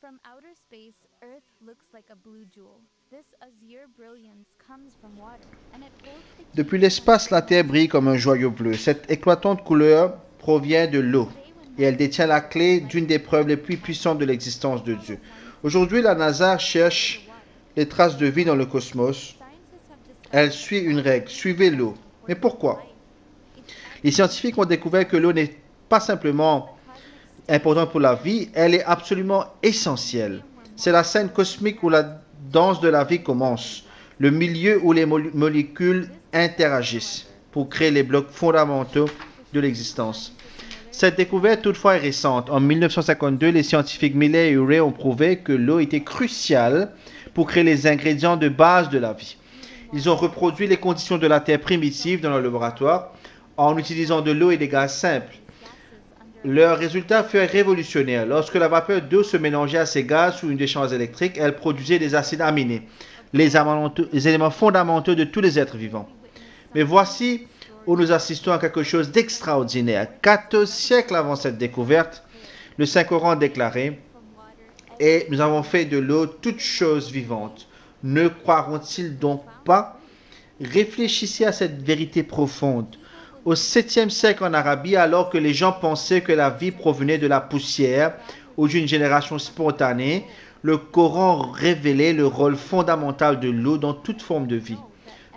From outer space, Earth looks like a blue jewel. This azure brilliance comes from water, and it holds the Depuis key to l'espace, la Terre understanding. brille comme un joyau bleu. Cette éclatante couleur provient de l'eau Today, when et elle NASA détient la discovers clé life d'une des on preuves les Mars, plus puissantes de l'existence de Dieu. one Aujourd'hui, la NASA cherche the water. les traces de vie dans le cosmos. Scientists have discovered Elle that suit une water règle, is suivez l'eau. Mais important for pourquoi? life. It's Les scientifiques ont découvert que l'eau n'est pas simplement cosmic importante pour la vie, elle est absolument essentielle. C'est la scène cosmique où la danse de la vie commence, le milieu où les molécules interagissent pour créer les blocs fondamentaux de l'existence. Cette découverte toutefois est récente. En 1952, les scientifiques Millet et Urey ont prouvé que l'eau était cruciale pour créer les ingrédients de base de la vie. Ils ont reproduit les conditions de la Terre primitive dans leur laboratoire en utilisant de l'eau et des gaz simples. Leur résultat fut révolutionnaire. Lorsque la vapeur d'eau se mélangeait à ces gaz sous une décharge électrique, elle produisait des acides aminés, les éléments fondamentaux de tous les êtres vivants. Mais voici où nous assistons à quelque chose d'extraordinaire. 14 siècles avant cette découverte, le Saint-Coran déclarait « Et nous avons fait de l'eau toute chose vivante. Ne croiront-ils donc pas ?» Réfléchissez à cette vérité profonde. Au 7e siècle en Arabie, alors que les gens pensaient que la vie provenait de la poussière ou d'une génération spontanée, le Coran révélait le rôle fondamental de l'eau dans toute forme de vie.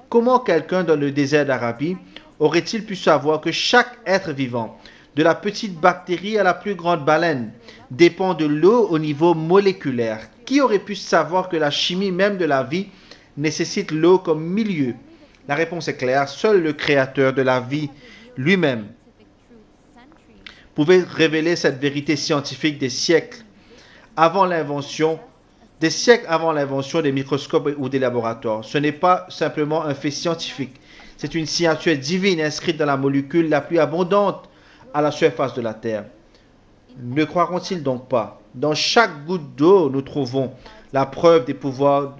Comment quelqu'un dans le désert d'Arabie aurait-il pu savoir que chaque être vivant, de la petite bactérie à la plus grande baleine, dépend de l'eau au niveau moléculaire? Qui aurait pu savoir que la chimie même de la vie nécessite l'eau comme milieu? La réponse est claire, seul le créateur de la vie lui-même pouvait révéler cette vérité scientifique des siècles avant l'invention des microscopes ou des laboratoires. Ce n'est pas simplement un fait scientifique, c'est une signature divine inscrite dans la molécule la plus abondante à la surface de la Terre. Ne croiront-ils donc pas? Dans chaque goutte d'eau, nous trouvons la preuve des pouvoirs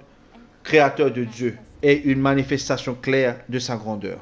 créateurs de Dieu et une manifestation claire de sa grandeur.